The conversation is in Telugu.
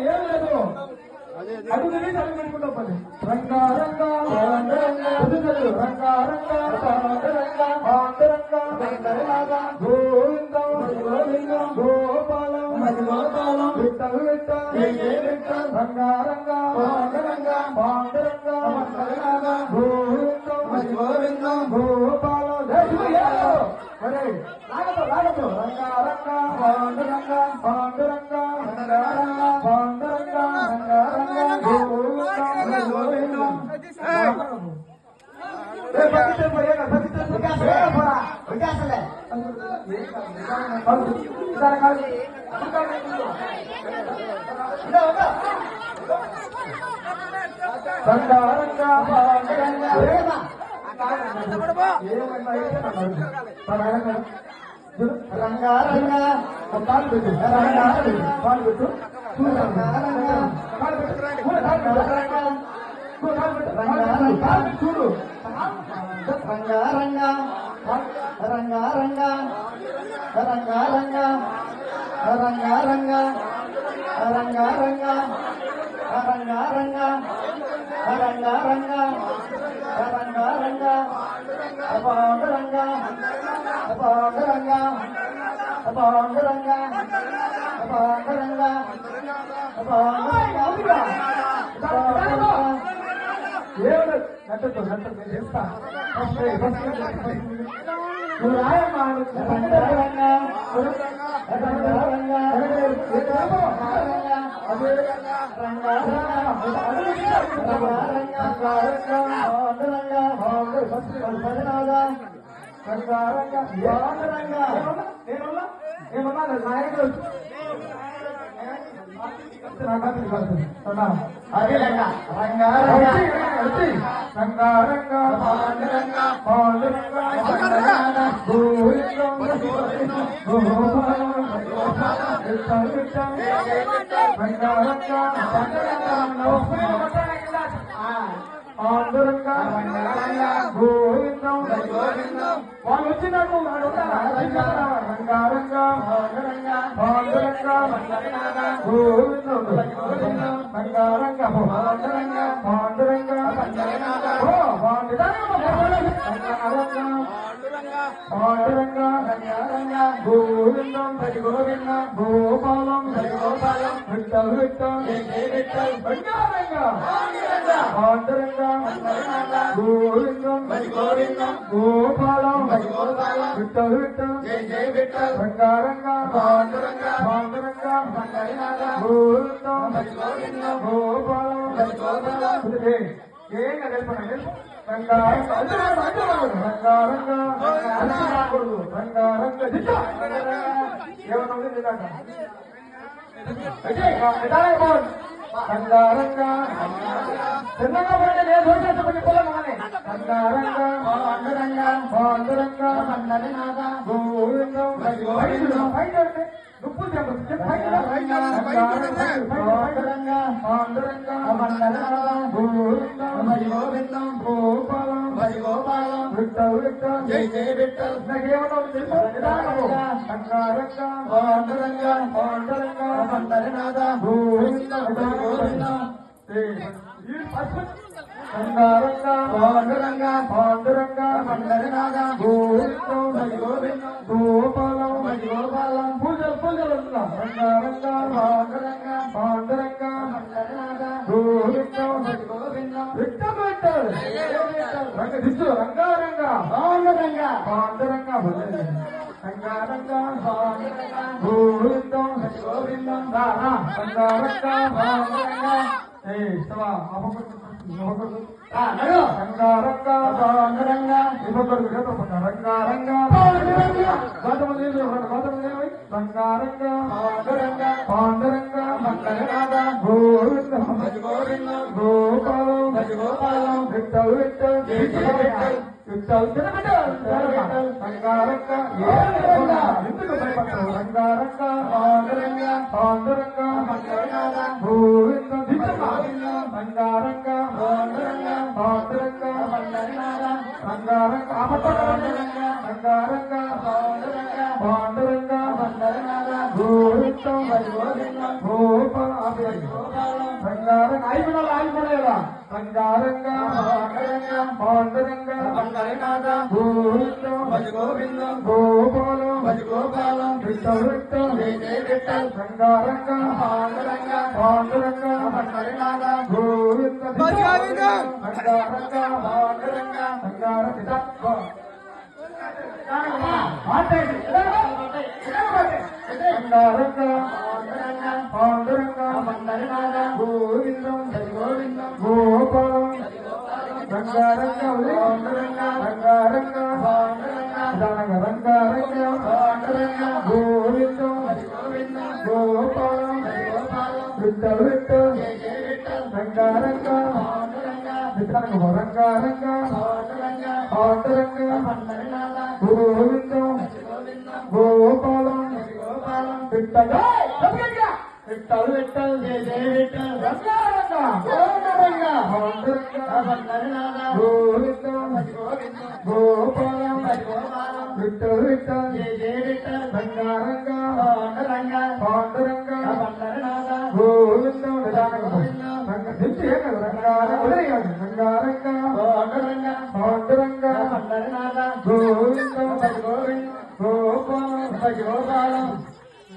ఏం లేదు అడుగు అడుగు పెట్టుకుంటాం పని రంగా రంగా రంగా రంగా గోవిందం గోపాలం విట్టలు విట్టలు రంగా రంగా గోవిందం గోపాలం లాగదు లాగదు రంగా రంగా పాండురంగా పాండురంగా పాండురంగా రంగా రంగా పాలు పెట్టు పాలు పెట్టు చూడు రంగా రంగా రంగా రంగా రంగా రంగా రంగా రంగా రంగా రంగా రంగా రంగా రంగా రంగా రంగా రంగా పాండురంగా పాండురంగా పాండురంగా పాండురంగా పాండురంగా ఏడు నచ్చదు నచ్చదు చేస్తా ఏమన్నా నాయకుడు అదే రంగా రంగా రంగా రంగా పాండురంగా పాండురంగా పాండురంగా గోవిందం వాళ్ళు వచ్చినట్టు రంగారంగా పాండురంగా గోవిందం రంగారంగా పాండురంగా పాండురంగా పాండురంగా గోవిందం గోవిందం గోపాలం గోపాలం విట్టలు విట్టలు రంగారంగా పాండురంగా గోవిందం గోవిందం గోపాలం విట్టలు విట్టలు రంగారంగా పాండురంగా పాండురంగా గోవిందం గోపాలం ఏం తెలుపండి రంగారంగా రంగారంగా రంగారంగా చిన్నగా పడితే నేను చూసేటువంటి పొలమానే రంగారంగా పాండురంగా పాండురంగా గోవిందం నువ్వు పాండురంగా పాండురంగా గోవిందం గోపాలం గోపాలం విట్టలు విట్టలు జై జై విట్టలు రంగారంగా పాండురంగా పాండురంగా గోవిందం రంగారంగా పాండురంగా పాండురంగా గోవిందం గోపాలం గోపాలం పూజలు రంగారంగా పాండురంగా పాండురంగా గోవిందం విట్టలు విట్టలు రంగారంగా పాండురంగా పాండురంగా రంగారంగా గోవిందం గోవిందం రంగారంగా పాండురంగా రంగారంగా పాండురంగా రంగారంగా రంగారంగా పాండురంగా గోవిందం గోపాలం విట్టలు విట్టలు రంగారంగా ఎందుకు రంగారంగా పాండురంగా పాండురంగా గోవిందం రంగారంగా పాండురంగా పాండురంగా రంగారంగా రంగారంగా పాండురంగా గోవిందం గోపాల రంగారంగ ఆగిపోలేదా రంగారంగా పాండురంగా గోవిందం గోపాలం విఠల్ రంగారంగా పాండురంగా గోవింద రంగారంగా పాండురంగా గోవిందం గోపాలం రంగారంగా గోవిందం గోపాలం విఠల్ రంగారంగా రంగారంగా పాండురంగా గోవిందం గోపాలం విఠల్ గోవిందం గోపాలం విఠల్ రంగారంగా పాండురంగా గోవిందం రంగారంగా